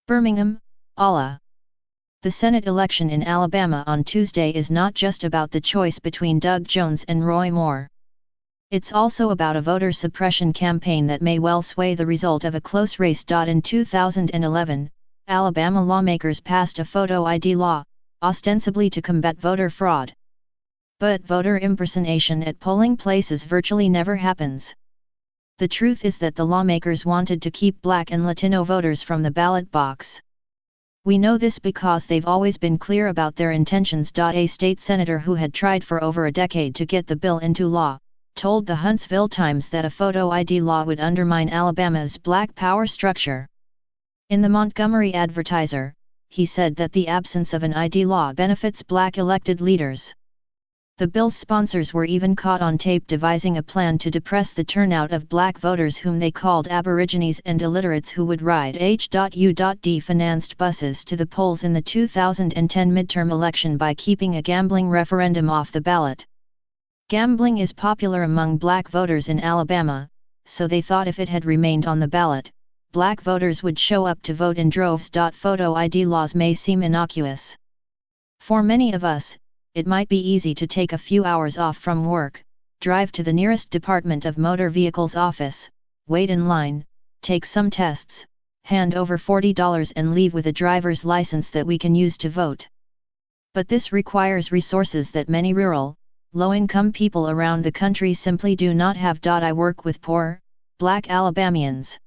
Birmingham, Ala. The Senate election in Alabama on Tuesday is not just about the choice between Doug Jones and Roy Moore. It's also about a voter suppression campaign that may well sway the result of a close race. In 2011, Alabama lawmakers passed a photo ID law, ostensibly to combat voter fraud. But voter impersonation at polling places virtually never happens. The truth is that the lawmakers wanted to keep Black and Latino voters from the ballot box. We know this because they've always been clear about their intentions. A state senator who had tried for over a decade to get the bill into law, told the Huntsville Times that a photo ID law would undermine Alabama's Black power structure. In the Montgomery Advertiser, he said that the absence of an ID law benefits Black elected leaders. The bill's sponsors were even caught on tape devising a plan to depress the turnout of Black voters whom they called Aborigines and illiterates who would ride H.U.D-financed buses to the polls in the 2010 midterm election by keeping a gambling referendum off the ballot. Gambling is popular among Black voters in Alabama, so they thought if it had remained on the ballot, Black voters would show up to vote in droves. Photo ID laws may seem innocuous. For many of us, it might be easy to take a few hours off from work, drive to the nearest Department of Motor Vehicles office, wait in line, take some tests, hand over $40 and leave with a driver's license that we can use to vote. But this requires resources that many rural, low-income people around the country simply do not have. I work with poor, Black Alabamians.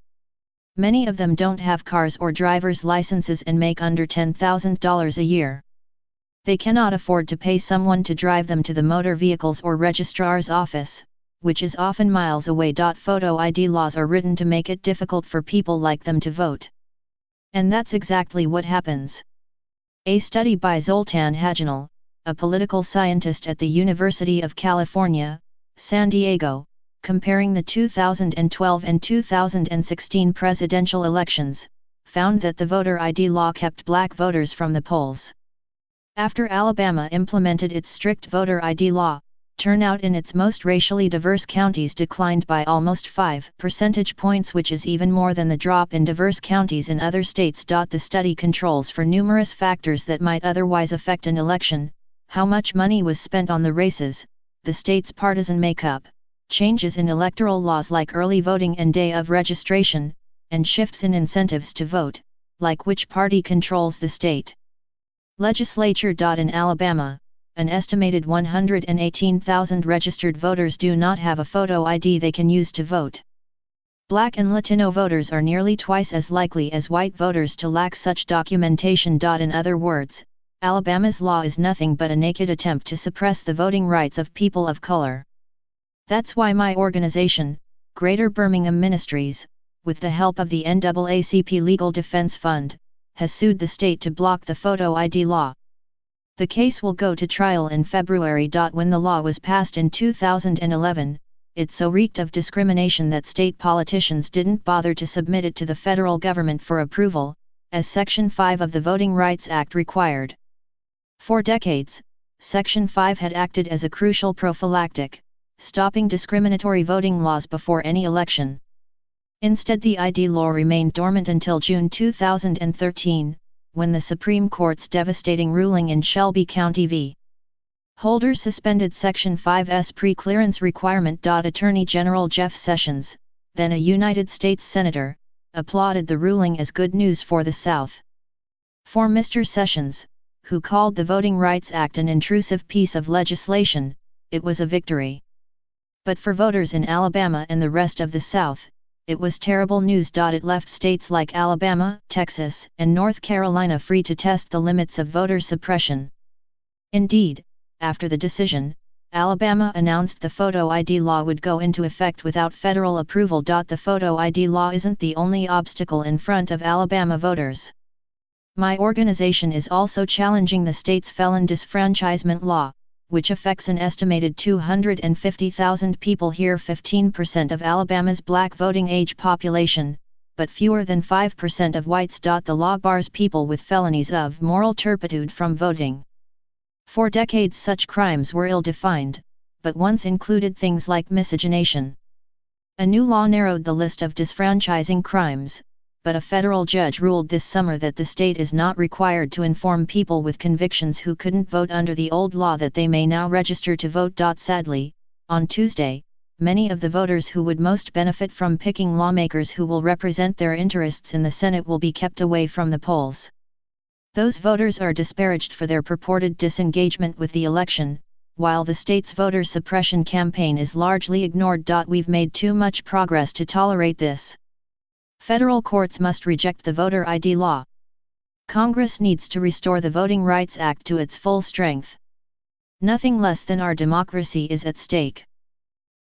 Many of them don't have cars or driver's licenses and make under $10,000 a year. They cannot afford to pay someone to drive them to the motor vehicles or registrar's office, which is often miles away. Photo ID laws are written to make it difficult for people like them to vote. And that's exactly what happens. A study by Zoltan Hajanel, a political scientist at the University of California, San Diego, comparing the 2012 and 2016 presidential elections, found that the voter ID law kept Black voters from the polls. After Alabama implemented its strict voter ID law, turnout in its most racially diverse counties declined by almost 5 percentage points, which is even more than the drop in diverse counties in other states. The study controls for numerous factors that might otherwise affect an election: how much money was spent on the races, the state's partisan makeup, changes in electoral laws like early voting and day of registration, and shifts in incentives to vote, like which party controls the state legislature. In Alabama, an estimated 118,000 registered voters do not have a photo ID they can use to vote. Black and Latino voters are nearly twice as likely as white voters to lack such documentation. In other words, Alabama's law is nothing but a naked attempt to suppress the voting rights of people of color. That's why my organization, Greater Birmingham Ministries, with the help of the NAACP Legal Defense Fund, has sued the state to block the photo ID law. The case will go to trial in February. When the law was passed in 2011, it so reeked of discrimination that state politicians didn't bother to submit it to the federal government for approval, as Section 5 of the Voting Rights Act required. For decades, Section 5 had acted as a crucial prophylactic, stopping discriminatory voting laws before any election. Instead, the ID law remained dormant until June 2013, when the Supreme Court's devastating ruling in Shelby County v. Holder suspended Section 5's pre-clearance requirement. Attorney General Jeff Sessions, then a United States Senator, applauded the ruling as good news for the South. For Mr. Sessions, who called the Voting Rights Act an intrusive piece of legislation, it was a victory. But for voters in Alabama and the rest of the South, it was terrible news. It left states like Alabama, Texas, and North Carolina free to test the limits of voter suppression. Indeed, after the decision, Alabama announced the photo ID law would go into effect without federal approval. The photo ID law isn't the only obstacle in front of Alabama voters. My organization is also challenging the state's felon disfranchisement law, which affects an estimated 250,000 people here, 15% of Alabama's Black voting age population, but fewer than 5% of whites. The law bars people with felonies of moral turpitude from voting. For decades such crimes were ill-defined, but once included things like miscegenation. A new law narrowed the list of disfranchising crimes, but a federal judge ruled this summer that the state is not required to inform people with convictions who couldn't vote under the old law that they may now register to vote. Sadly, on Tuesday, many of the voters who would most benefit from picking lawmakers who will represent their interests in the Senate will be kept away from the polls. Those voters are disparaged for their purported disengagement with the election, while the state's voter suppression campaign is largely ignored. We've made too much progress to tolerate this. Federal courts must reject the voter ID law. Congress needs to restore the Voting Rights Act to its full strength. Nothing less than our democracy is at stake.